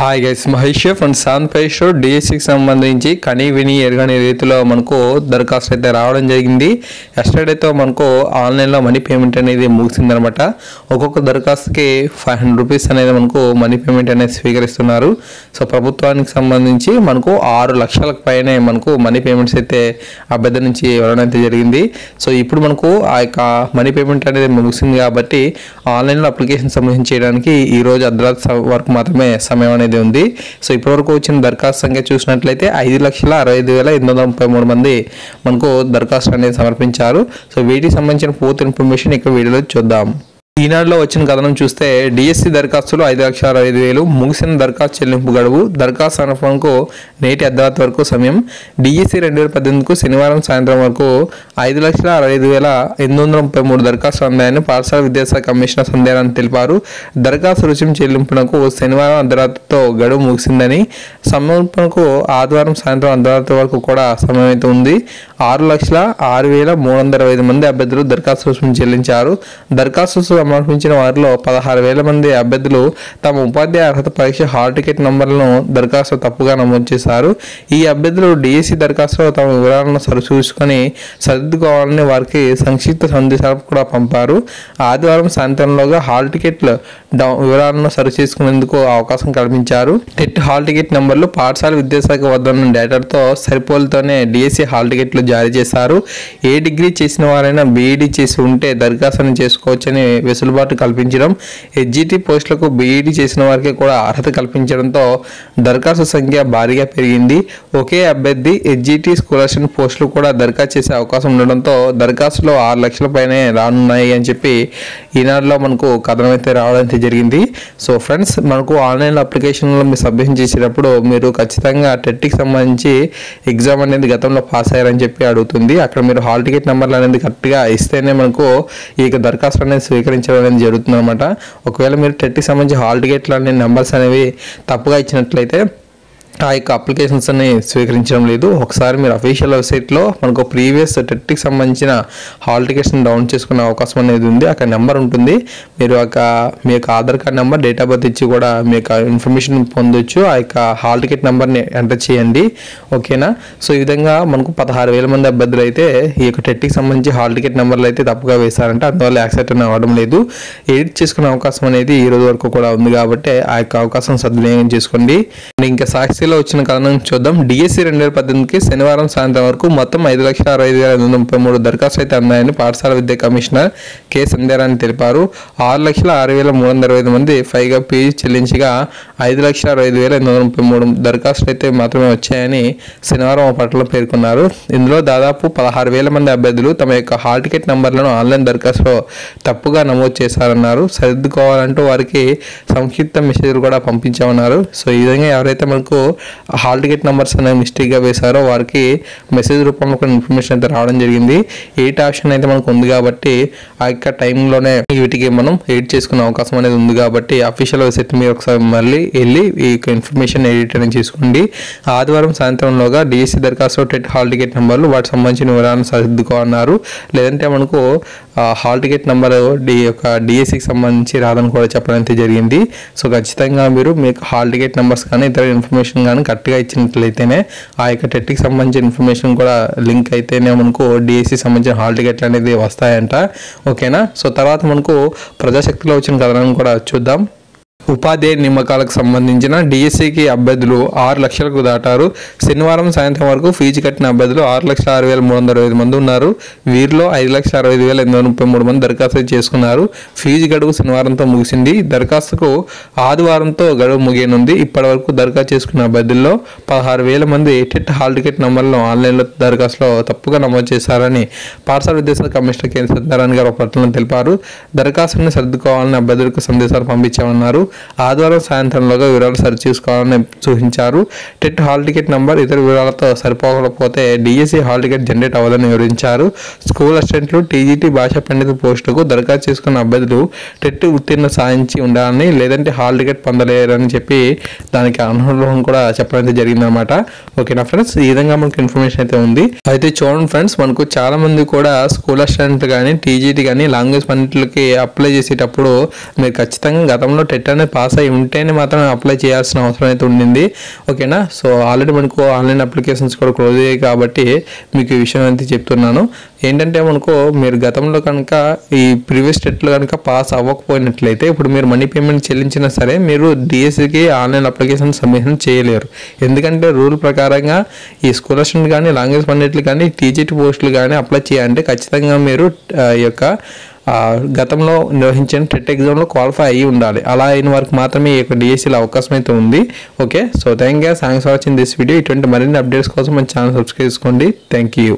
Hi guys, Mahesh from శాంతపేష్ డిఎస్సికి సంబంధించి కనీ విని ఎరగని రీతిలో మనకు దరఖాస్తు అయితే రావడం జరిగింది. ఎస్టర్డేతో మనకు ఆన్లైన్లో మనీ పేమెంట్ అనేది ముగిసిందనమాట. ఒక్కొక్క దరఖాస్తుకి 500 రూపీస్ అనేది మనకు మనీ పేమెంట్ అనేది స్వీకరిస్తున్నారు. సో ప్రభుత్వానికి సంబంధించి మనకు 6 లక్షలకు పైనే మనకు మనీ పేమెంట్స్ అయితే అభ్యర్థి నుంచి ఇవ్వడం అయితే జరిగింది. సో ఇప్పుడు మనకు ఆ యొక్క మనీ పేమెంట్ అనేది ముగిసింది కాబట్టి ఆన్లైన్లో అప్లికేషన్ సంబంధించి చేయడానికి ఈరోజు అర్ధరాత్రి వరకు మాత్రమే సమయం అనేది ఉంది. సో ఇప్పటివరకు వచ్చిన దరఖాస్తు సంఖ్య చూసినట్లయితే 5,65,833 మంది మనకు దరఖాస్తు అనేది సమర్పించారు. సో వీటికి సంబంధించిన పూర్తి ఇన్ఫర్మేషన్ ఇక్కడ వీడియోలో చూద్దాం. ఈనాడులో వచ్చిన కథనం చూస్తే డిఎస్సి దరఖాస్తులు 5,65,000, ముగిసిన దరఖాస్తు చెల్లింపు గడువు, దరఖాస్తు సమర్పణకు నేటి అర్ధరాత్రి వరకు సమయం. డిఎస్సి 2018కు శనివారం సాయంత్రం వరకు 5,65,833 దరఖాస్తులు అందాయని పాఠశాల విద్యాశాఖ కమిషనర్ సంధ్యారాణి తెలిపారు. దరఖాస్తు రుసుము చెల్లింపునకు శనివారం అర్ధరాత్రితో గడువు ముగిసిందని, సమర్పణకు ఆదివారం సాయంత్రం అర్ధరాత్రి వరకు కూడా సమయం అయితే ఉంది. 6,06,325 మంది అభ్యర్థులు దరఖాస్తు రుసుము చెల్లించారు. దరఖాస్తు సమర్పించిన వారిలో 16,000 మంది అభ్యర్థులు తమ ఉపాధ్యాయ అర్హత పరీక్ష హాల్ టికెట్ నంబర్లను దరఖాస్తు తప్పుగా నమోదు చేశారు. ఈ అభ్యర్థులు డిఎస్సి దరఖాస్తులో తమ వివరాలను సరిచూసుకొని సర్దుకోవాలని వారికి సంక్షిప్త సందేశాలు కూడా పంపారు. ఆదివారం సాయంత్రంలోగా హాల్ టికెట్ల వివరాలను సరిచేసుకునేందుకు అవకాశం కల్పించారు. టెట్ హాల్ టికెట్ నంబర్లు పాఠశాల విద్యాశాఖ వద్ద ఉన్న డేటాతో సరిపోలుతోనే డిఎస్సి హాల్ టికెట్లు జారీ చేశారు. ఏ డిగ్రీ చేసిన వారైనా బీఈడీ చేసి ఉంటే దరఖాస్తుని చేసుకోవచ్చని వెసులుబాటు కల్పించడం, హెచ్జిటి పోస్టులకు బీఈడీ చేసిన వారికి కూడా అర్హత కల్పించడంతో దరఖాస్తు సంఖ్య భారీగా పెరిగింది. ఒకే అభ్యర్థి హెచ్జిటి స్కాలర్షిప్ పోస్టులు కూడా దరఖాస్తు చేసే అవకాశం ఉండడంతో దరఖాస్తులో 6 లక్షల పైనే రానున్నాయి అని చెప్పి ఈనాడులో మనకు కథనం అయితే రావడం అయితే జరిగింది. సో ఫ్రెండ్స్, మనకు ఆన్లైన్ అప్లికేషన్లో మీరు సబ్మిషన్ చేసేటప్పుడు మీరు ఖచ్చితంగా టెట్కి సంబంధించి ఎగ్జామ్ అనేది గతంలో పాస్ అయ్యారని చెప్పి అడుగుతుంది. అక్కడ మీరు హాల్ టికెట్ నెంబర్లు అనేది కరెక్ట్గా ఇస్తేనే మనకు ఈ దరఖాస్తు అనేది స్వీకరించడం అనేది జరుగుతుంది అనమాట. ఒకవేళ మీరు టెట్కి సంబంధించి హాల్ టికెట్లు అనే నెంబర్స్ అనేవి తప్పుగా ఇచ్చినట్లయితే ఆ యొక్క అప్లికేషన్స్ అని స్వీకరించడం లేదు. ఒకసారి మీరు అఫీషియల్ వెబ్సైట్లో మనకు ప్రీవియస్ టెట్కి సంబంధించిన హాల్ టికెట్స్ని డౌన్లోడ్ చేసుకునే అవకాశం అనేది ఉంది. అక్కడ నెంబర్ ఉంటుంది. మీరు మీ యొక్క Aadhaar card number, date of birth ఇచ్చి కూడా మీ యొక్క ఇన్ఫర్మేషన్ పొందొచ్చు. ఆ యొక్క హాల్ టికెట్ నెంబర్ని ఎంటర్ చేయండి. ఓకేనా? సో ఈ విధంగా మనకు 16,000 మంది అభ్యర్థులు అయితే ఈ యొక్క టెట్కి సంబంధించి హాల్ టికెట్ నెంబర్లు అయితే తప్పుగా వేశారంటే అందువల్ల యాక్సెప్ట్ అని అవ్వడం లేదు. ఎడిట్ చేసుకునే అవకాశం అనేది ఈ రోజు వరకు కూడా ఉంది కాబట్టి ఆ యొక్క అవకాశం సద్వినియోగం చేసుకోండి. ఇంకా సాక్షిలో వచ్చిన కారణం చూద్దాం. డిఎస్సి 2018కి శనివారం సాయంత్రం వరకు మొత్తం 5,65,833 దరఖాస్తులు అయితే అందాయని పాఠశాల విద్యా కమిషనర్ కె సంధ్యారాణి తెలిపారు. 6,06,325 మంది పైగా ఫీజు చెల్లించగా 5,65,833 దరఖాస్తులు అయితే మాత్రమే వచ్చాయని శనివారం పట్ల పేర్కొన్నారు. ఇందులో దాదాపు 16,000 మంది అభ్యర్థులు తమ యొక్క హాల్ టికెట్ నంబర్లను ఆన్లైన్ దరఖాస్తులో తప్పుగా నమోదు చేశారన్నారు. సర్దుకోవాలంటూ వారికి సంక్షిప్త మెసేజ్లు కూడా పంపించామన్నారు. సో ఈ విధంగా ఎవరైతే మనకు హాల్ టికెట్ నెంబర్స్ అనేవి మిస్టేక్గా వేశారో వారికి మెసేజ్ రూపంలో కొన్ని ఇన్ఫర్మేషన్ అయితే రావడం జరిగింది. ఎయిట్ ఆప్షన్ అయితే మనకు ఉంది కాబట్టి ఆ యొక్క టైంలోనే వీటికి మనం ఎడిట్ చేసుకునే అవకాశం అనేది ఉంది కాబట్టి అఫీషియల్ వెబ్సైట్ మీరు ఒకసారి మళ్ళీ వెళ్ళి ఈ ఇన్ఫర్మేషన్ ఎడిట్ అనేది చేసుకోండి. ఆదివారం సాయంత్రంలోగా డిఎస్సి దరఖాస్తు టెట్ హాల్ టికెట్ నెంబర్లు వాటికి సంబంధించిన వివరాలను సర్దుకోన్నారు. లేదంటే మనకు హాల్ టికెట్ నెంబర్ డిఎస్సికి సంబంధించి రాదని కూడా చెప్పడం అయితే జరిగింది. సో ఖచ్చితంగా మీరు మీకు హాల్ టికెట్ నెంబర్స్ కానీ ఇతర ఇన్ఫర్మేషన్ కానీ కరెక్ట్గా ఇచ్చినట్లయితేనే ఆ యొక్క టెట్కి సంబంధించిన ఇన్ఫర్మేషన్ కూడా లింక్ అయితేనే మనకు డిఎస్సి సంబంధించిన హాల్ టికెట్లు అనేది వస్తాయంట. ఓకేనా? సో తర్వాత మనకు ప్రజాశక్తిలో వచ్చిన కథనాన్ని కూడా చూద్దాం. ఉపాధ్యాయ నియామకాలకు సంబంధించిన డిఎస్సికి అభ్యర్థులు 6 లక్షలకు దాటారు. శనివారం సాయంత్రం వరకు ఫీజు కట్టిన అభ్యర్థులు 6,06,325 మంది ఉన్నారు. వీరిలో 5,60,833 మంది దరఖాస్తు చేసుకున్నారు. ఫీజు గడువు శనివారంతో ముగిసింది. దరఖాస్తుకు ఆదివారంతో గడువు ముగియనుంది. ఇప్పటి వరకు దరఖాస్తు చేసుకున్న అభ్యర్థుల్లో 16,000 మంది టెట్ హాల్ టికెట్ నంబర్లను ఆన్లైన్లో దరఖాస్తులో తప్పుగా నమోదు చేశారని పాఠశాల విద్యాశాఖ కమిషనర్ కె సంధ్యారాణి గారు ఒక ప్రకటనలో తెలిపారు. దరఖాస్తుని సర్దుకోవాలని అభ్యర్థులకు సందేశాలు పంపించామన్నారు. ఆదివారం సాయంత్రంలోగా వివరాలు సరిచూసుకోవాలని సూచించారు. టెట్ హాల్ టికెట్ నంబర్ ఇతర వివరాలతో సరిపోకపోతే డిఎస్సి హాల్ టికెట్ జనరేట్ అవ్వదని వివరించారు. స్కూల్ అసిస్టెంట్లు, టీజీటీ భాషా పండిత పోస్టులకు దరఖాస్తు చేసుకున్న అభ్యర్థులు టెట్ ఉత్తీర్ణ సాధించి ఉండాలని, లేదంటే హాల్ టికెట్ పొందలేరని చెప్పి దానికి అనుభవం కూడా చెప్పడం జరిగిందనమాట. ఓకేనా ఫ్రెండ్స్? ఈ విధంగా మనకు ఇన్ఫర్మేషన్ అయితే ఉంది. అయితే చూడండి ఫ్రెండ్స్, మనకు చాలా మంది కూడా స్కూల్ అసిస్టెంట్ కానీ టీజీటీ కానీ లాంగ్వేజ్ పండితులకి అప్లై చేసేటప్పుడు మీరు ఖచ్చితంగా గతంలో టెట్ అనేది పాస్ అయి ఉంటేనే మాత్రం అప్లై చేయాల్సిన అవసరం అయితే ఉండింది. ఓకేనా. సో ఆల్రెడీ మనకు ఆన్లైన్ అప్లికేషన్స్ కూడా క్లోజ్ అయ్యాయి కాబట్టి మీకు ఈ విషయం అయితే చెప్తున్నాను. ఏంటంటే మనకు మీరు గతంలో కనుక ఈ ప్రీవియస్ టెట్లో కనుక పాస్ అవ్వకపోయినట్లయితే ఇప్పుడు మీరు మనీ పేమెంట్ చెల్లించినా సరే మీరు డిఎస్సికి ఆన్లైన్ అప్లికేషన్ సబ్మిషన్ చేయలేరు. ఎందుకంటే రూల్ ప్రకారంగా ఈ స్కాలర్షిప్ కానీ లాంగ్వేజ్ పండిట్లు కానీ టీజీటీ పోస్టులు కానీ అప్లై చేయాలంటే ఖచ్చితంగా మీరు ఈ యొక్క గతంలో నిర్వహించిన టెట్ ఎగ్జామ్లో క్వాలిఫై అయ్యి ఉండాలి. అలా అయిన వరకు మాత్రమే ఈ యొక్క డిఎస్సిలో అవకాశం అయితే ఉంది. Okay. So thanks for watching this video. ఇటువంటి మరిన్ని అప్డేట్స్ కోసం మన ఛానల్ సబ్స్క్రైబ్ చేసుకోండి. Thank you.